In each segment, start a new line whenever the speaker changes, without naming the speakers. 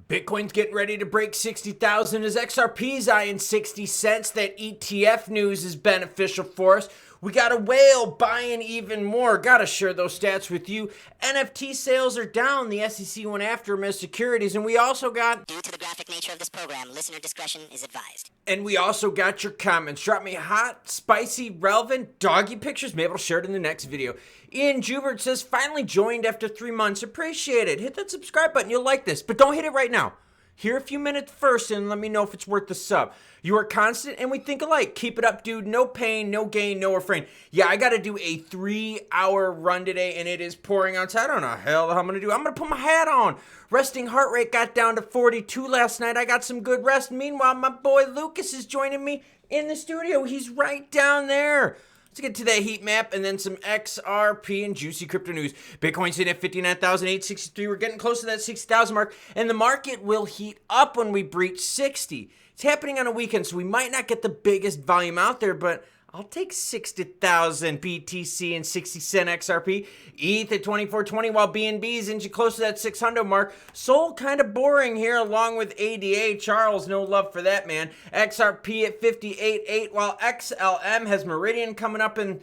Bitcoin's getting ready to break 60,000 as XRP's eyeing 60 cents. That ETF news is beneficial for us. We got a whale buying even more. Got to share those stats with you. NFT sales are down. The SEC went after them as securities. And we also got...
Due to the graphic nature of this program, listener discretion is advised.
And we also got your comments. Drop me hot, spicy, relevant, doggy pictures. Maybe I'll share it in the next video. Ian Jubert says, finally joined after 3 months. Appreciate it. Hit that subscribe button. You'll like this. But don't hit it right now. Here a few minutes first and let me know if it's worth the sub. You are constant and we think alike. Keep it up, dude. No pain, no gain, no refrain. Yeah, I got to do a 3-hour run today and it is pouring outside. I don't know hell how I'm going to do. I'm going to put my hat on. Resting heart rate got down to 42 last night. I got some good rest. Meanwhile, my boy Lucas is joining me in the studio. He's right down there. Let's get to that heat map and then some XRP and juicy crypto news. Bitcoin's sitting at 59,863. We're getting close to that 60,000 mark, and the market will heat up when we breach 60. It's happening on a weekend, so we might not get the biggest volume out there, but I'll take 60,000 BTC and 60 cent XRP. ETH at 2420 while BNB's inching close to that 600 mark. Sol kind of boring here along with ADA. Charles, no love for that, man. XRP at 58.8 while XLM has Meridian coming up and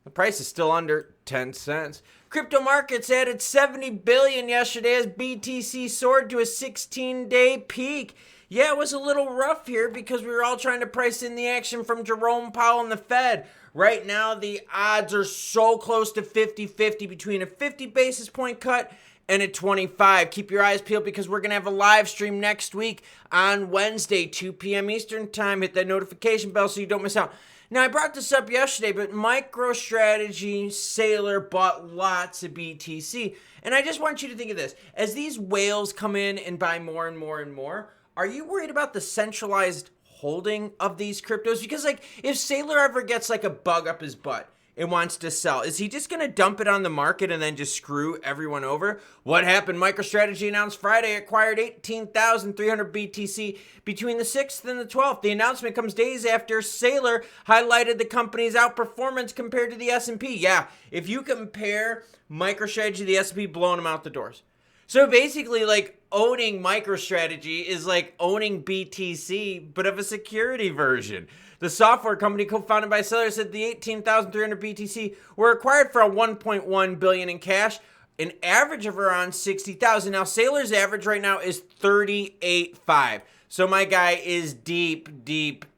the price is still under 10 cents. Crypto markets added 70 billion yesterday as BTC soared to a 16-day peak. Yeah, it was a little rough here because we were all trying to price in the action from Jerome Powell and the Fed. Right now, the odds are so close to 50-50 between a 50 basis point cut and a 25. Keep your eyes peeled because we're going to have a live stream next week on Wednesday, 2 p.m. Eastern time. Hit that notification bell so you don't miss out. Now, I brought this up yesterday, but MicroStrategy Sailor bought lots of BTC. And I just want you to think of this. As these whales come in and buy more and more and more, are you worried about the centralized holding of these cryptos? Because like if Sailor ever gets like a bug up his butt and wants to sell, is he just going to dump it on the market and then just screw everyone over? What happened? MicroStrategy announced Friday acquired 18,300 BTC between the 6th and the 12th. The announcement comes days after Sailor highlighted the company's outperformance compared to the S&P. Yeah, if you compare MicroStrategy to the S&P, blowing them out the doors. So basically, like, owning MicroStrategy is like owning BTC, but of a security version. The software company co-founded by Sailor said the 18,300 BTC were acquired for a $1.1 billion in cash, an average of around 60,000. Now, Sailor's average right now is 38.5. So my guy is deep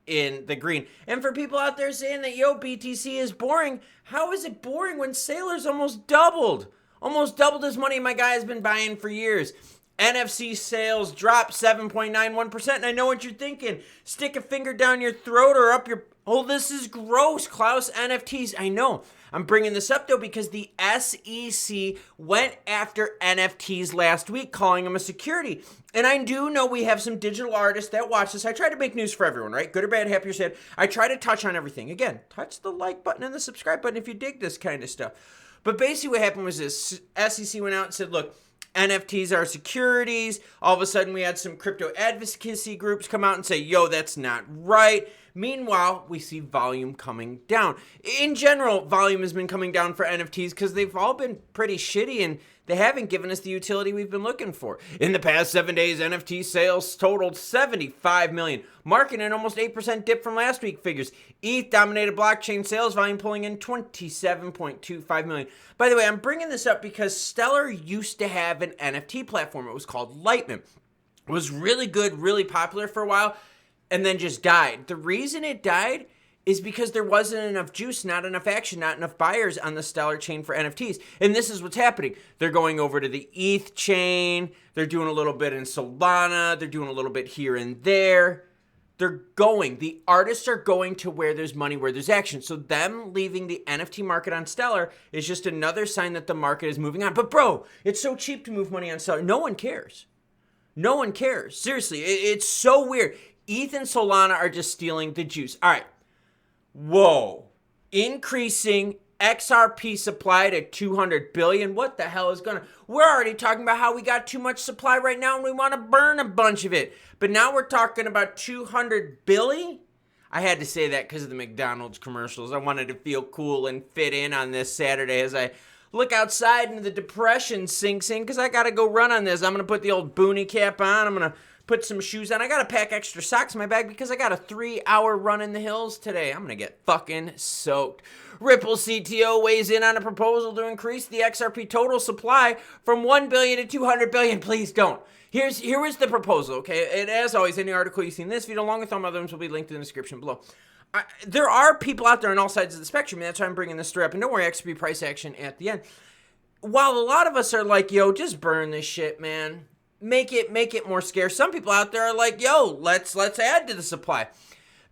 in the green. And for people out there saying that, yo, BTC is boring, how is it boring when Sailor's almost doubled? Almost doubled his money my guy has been buying for years. NFC sales dropped 7.91%. And I know what you're thinking. Stick a finger down your throat or up your... Oh, this is gross, Klaus. NFTs. I know. I'm bringing this up, though, because the SEC went after NFTs last week, calling them a security. And I do know we have some digital artists that watch this. I try to make news for everyone, right? Good or bad, happy or sad. I try to touch on everything. Again, touch the like button and the subscribe button if you dig this kind of stuff. But basically what happened was this. SEC went out and said, look, NFTs are securities. All of a sudden we had some crypto advocacy groups come out and say, yo, that's not right. Meanwhile, we see volume coming down. In general, volume has been coming down for NFTs because they've all been pretty shitty and they haven't given us the utility we've been looking for. In the past 7 days, NFT sales totaled 75 million, marking an almost 8% dip from last week's figures. ETH dominated blockchain sales volume, pulling in 27.25 million. By the way, I'm bringing this up because Stellar used to have an NFT platform. It was called Lightman. It was really good, really popular for a while, and then just died. The reason it died is because there wasn't enough juice, not enough action, not enough buyers on the Stellar chain for NFTs. And this is what's happening. They're going over to the ETH chain. They're doing a little bit in Solana. They're doing a little bit here and there. The artists are going to where there's money, where there's action. So them leaving the NFT market on Stellar is just another sign that the market is moving on. But bro, it's so cheap to move money on Stellar. No one cares. No one cares. Seriously, it's so weird. ETH and Solana are just stealing the juice. All right. Whoa. Increasing XRP supply to 200 billion. What the hell is going on? We're already talking about how we got too much supply right now and we want to burn a bunch of it. But now we're talking about 200 billion? I had to say that because of the McDonald's commercials. I wanted to feel cool and fit in on this Saturday as I look outside and the depression sinks in because I got to go run on this. I'm going to put the old boonie cap on. I'm going to put some shoes on. I got to pack extra socks in my bag because I got a 3-hour run in the hills today. I'm going to get fucking soaked. Ripple CTO weighs in on a proposal to increase the XRP total supply from 1 billion to 200 billion. Please don't. Here is the proposal, okay? And as always, any article you've seen in this video, along with all my other ones, will be linked in the description below. There are people out there on all sides of the spectrum, and that's why I'm bringing this story up. And don't worry, XRP price action at the end. While a lot of us are like, yo, just burn this shit, man. Make it more scarce. Some people out there are like, yo, let's add to the supply.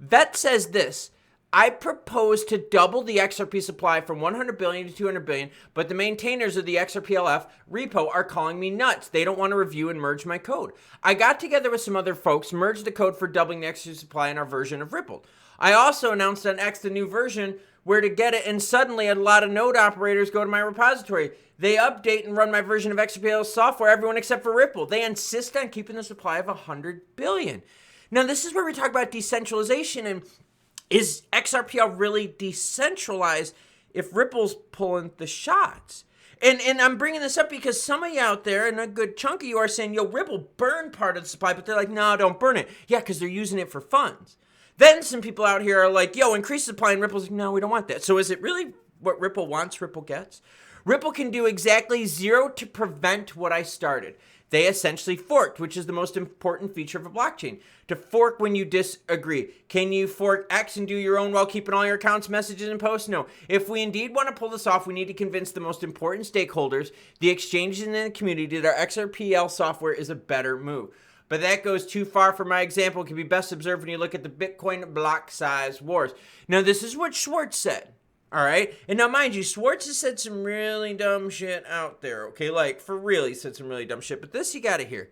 Vet says this: I propose to double the XRP supply from 100 billion to 200 billion, but the maintainers of the XRPLF repo are calling me nuts. They don't want to review and merge my code. I got together with some other folks, merged the code for doubling the XRP supply in our version of Ripple. I also announced on X the new version where to get it, and suddenly a lot of node operators go to my repository. They update and run my version of XRPL software, everyone except for Ripple. They insist on keeping the supply of 100 billion. Now, this is where we talk about decentralization, and is XRPL really decentralized if Ripple's pulling the shots? And I'm bringing this up because some of you out there, and a good chunk of you, are saying, yo, Ripple burn part of the supply, but they're like, no, don't burn it. Yeah, because they're using it for funds. Then some people out here are like, yo, increase supply, and Ripple's like, no, we don't want that. So is it really what Ripple wants, Ripple gets? Ripple can do exactly zero to prevent what I started. They essentially forked, which is the most important feature of a blockchain. To fork when you disagree. Can you fork X and do your own while keeping all your accounts, messages, and posts? No. If we indeed want to pull this off, we need to convince the most important stakeholders, the exchanges and the community, that our XRPL software is a better move. But that goes too far for my example. It can be best observed when you look at the Bitcoin block size wars. Now, this is what Schwartz said. All right. And now, mind you, Schwartz has said some really dumb shit out there. Okay. Like, for real, he said some really dumb shit. But this you got to hear.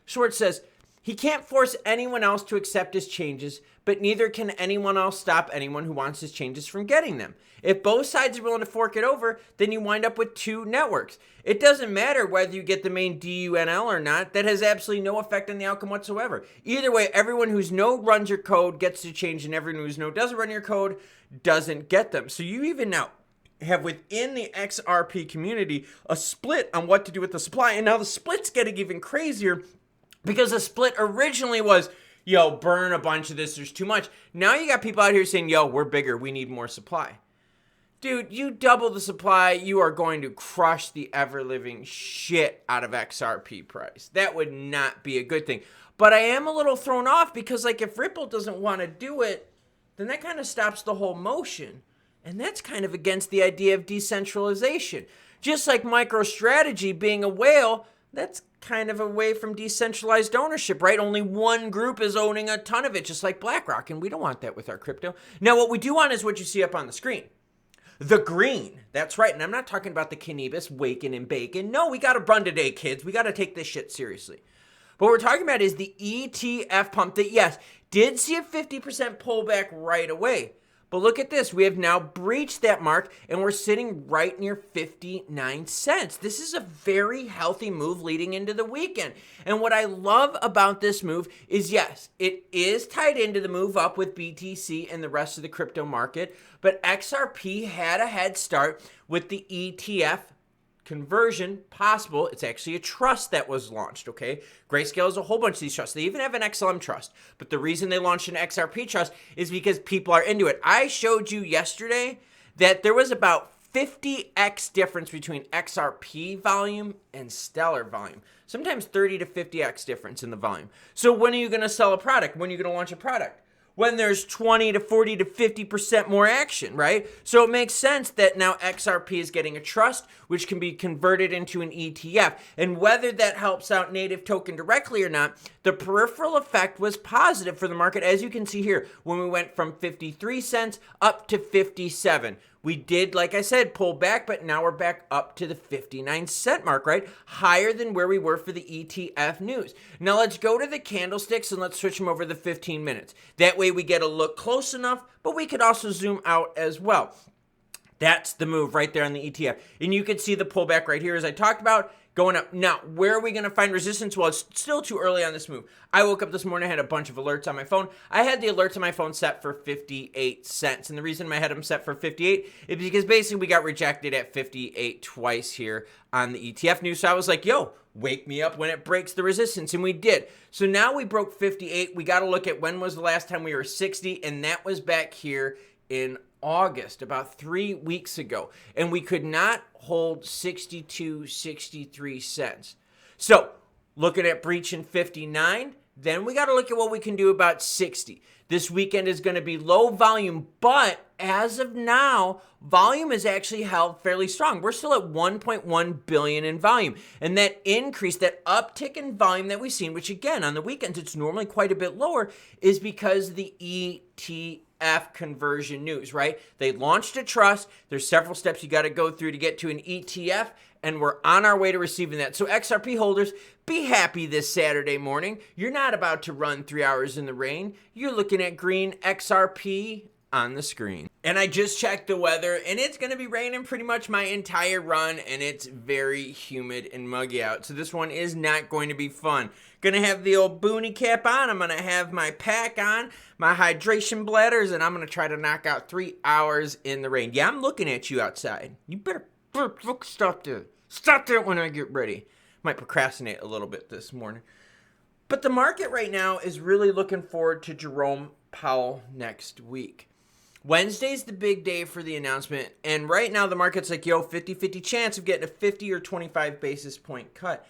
Schwartz says, he can't force anyone else to accept his changes, but neither can anyone else stop anyone who wants his changes from getting them. If both sides are willing to fork it over, then you wind up with two networks. It doesn't matter whether you get the main DUNL or not. That has absolutely no effect on the outcome whatsoever. Either way, everyone whose node runs your code gets to change, and everyone whose node doesn't run your code doesn't get them. So you even now have within the XRP community a split on what to do with the supply. And now the split's getting even crazier because the split originally was, yo, burn a bunch of this, there's too much. Now you got people out here saying, yo, we're bigger, we need more supply. Dude, you double the supply, you are going to crush the ever-living shit out of XRP price. That would not be a good thing. But I am a little thrown off because, like, if Ripple doesn't want to do it, then that kind of stops the whole motion. And that's kind of against the idea of decentralization. Just like MicroStrategy being a whale, that's kind of away from decentralized ownership, right? Only one group is owning a ton of it, just like BlackRock, and we don't want that with our crypto. Now, what we do want is what you see up on the screen. The green. That's right, and I'm not talking about the cannabis waking and bacon. No, we got to run today, kids. We got to take this shit seriously. What we're talking about is the ETF pump that, yes, did see a 50% pullback right away. But look at this. We have now breached that mark, and we're sitting right near 59 cents. This is a very healthy move leading into the weekend. And what I love about this move is, yes, it is tied into the move up with BTC and the rest of the crypto market, but XRP had a head start with the ETF conversion possible. It's actually a trust that was launched, okay? Grayscale has a whole bunch of these trusts. They even have an XLM trust. But the reason they launched an XRP trust is because people are into it. I showed you yesterday that there was about 50x difference between XRP volume and Stellar volume. Sometimes 30 to 50x difference in the volume. So when are you going to sell a product? When are you going to launch a product? When there's 20 to 40 to 50% more action, right? So it makes sense that now XRP is getting a trust, which can be converted into an ETF. And whether that helps out native token directly or not, the peripheral effect was positive for the market, as you can see here, when we went from 53 cents up to 57. We did, like I said, pull back, but now we're back up to the 59-cent mark, right? Higher than where we were for the ETF news. Now let's go to the candlesticks and let's switch them over the 15 minutes. That way we get a look close enough, but we could also zoom out as well. That's the move right there on the ETF. And you can see the pullback right here, as I talked about. going up. Now, where are we going to find resistance? Well, it's still too early on this move. I woke up this morning, I had a bunch of alerts on my phone. I had the alerts on my phone set for 58 cents. And the reason I had them set for 58 is because basically we got rejected at 58 twice here on the ETF news. So I was like, yo, wake me up when it breaks the resistance. And we did. So now we broke 58. We got to look at when was the last time we were 60. And that was back here in August, about 3 weeks ago, and we could not hold 62.63 cents. So looking at breaching 59, then we got to look at what we can do about 60. This weekend is going to be low volume, but as of now, volume is actually held fairly strong. We're still at 1.1 billion in volume, and that increase, that uptick in volume that we've seen, which again on the weekends it's normally quite a bit lower, is because the ETF conversion news, right? They launched a trust. There's several steps you got to go through to get to an ETF, and we're on our way to receiving that. So XRP holders, be happy this Saturday morning. You're not about to run 3 hours in the rain. You're looking at green XRP on the screen. And I just checked the weather, and it's going to be raining pretty much my entire run, and it's very humid and muggy out. So this one is not going to be fun. Gonna have the old boonie cap on. I'm gonna have my pack on, my hydration bladders, and I'm gonna try to knock out 3 hours in the rain. Yeah, I'm looking at you outside. You better stop there. Stop there when I get ready. Might procrastinate a little bit this morning. But the market right now is really looking forward to Jerome Powell next week. Wednesday's the big day for the announcement, and right now the market's like, yo, 50-50 chance of getting a 50 or 25 basis point cut.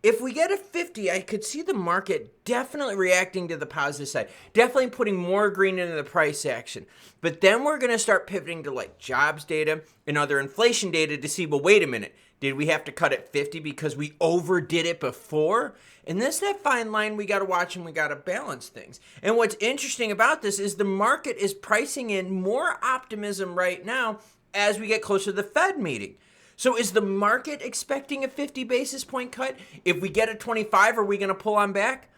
If we get a 50, I could see the market definitely reacting to the positive side, definitely putting more green into the price action. But then we're going to start pivoting to like jobs data and other inflation data to see, well, wait a minute, did we have to cut at 50 because we overdid it before? And this is that fine line we got to watch, and we got to balance things. And what's interesting about this is the market is pricing in more optimism right now as we get closer to the Fed meeting. So is the market expecting a 50 basis point cut? If we get a 25, are we going to pull on back?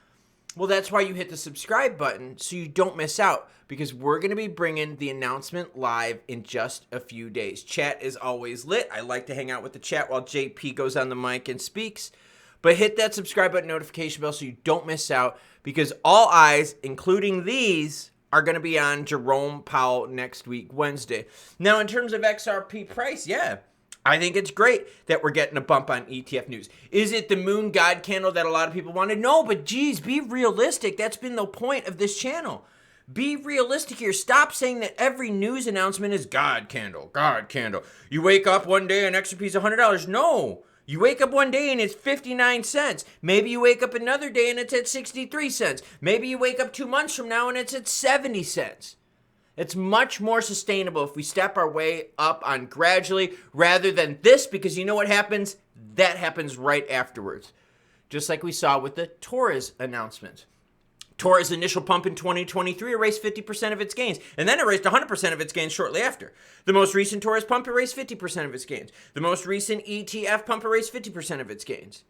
Well, that's why you hit the subscribe button so you don't miss out, because we're going to be bringing the announcement live in just a few days. Chat is always lit. I like to hang out with the chat while JP goes on the mic and speaks. But hit that subscribe button, notification bell, so you don't miss out, because all eyes, including these, are going to be on Jerome Powell next week, Wednesday. Now, in terms of XRP price, yeah, I think it's great that we're getting a bump on ETF news. Is it the moon god candle that a lot of people wanted? No, but geez, be realistic. That's been the point of this channel. Be realistic here. Stop saying that every news announcement is God candle, God candle. You wake up one day and XRP's $100. No. You wake up one day and it's 59 cents. Maybe you wake up another day and it's at 63 cents. Maybe you wake up 2 months from now and it's at 70 cents. It's much more sustainable if we step our way up on gradually rather than this, because you know what happens? That happens right afterwards. Just like we saw with the Torres announcement. Torres' initial pump in 2023 erased 50% of its gains, and then erased 100% of its gains shortly after. The most recent Torres pump erased 50% of its gains. The most recent ETF pump erased 50% of its gains.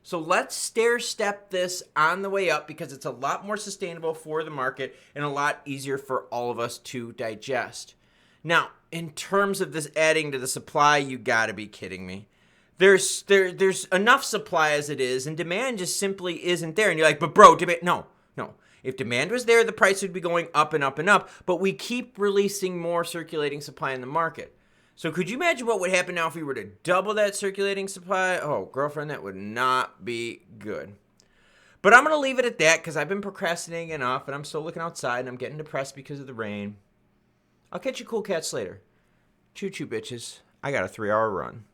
So let's stair-step this on the way up, because it's a lot more sustainable for the market and a lot easier for all of us to digest. Now, in terms of this adding to the supply, you gotta be kidding me. There's enough supply as it is, and demand just simply isn't there. And you're like, but bro, demand, no. If demand was there, the price would be going up and up and up, but we keep releasing more circulating supply in the market. So could you imagine what would happen now if we were to double that circulating supply? Oh, girlfriend, that would not be good. But I'm going to leave it at that, because I've been procrastinating enough, and I'm still looking outside, and I'm getting depressed because of the rain. I'll catch you cool cats later. Choo-choo, bitches. I got a 3-hour run.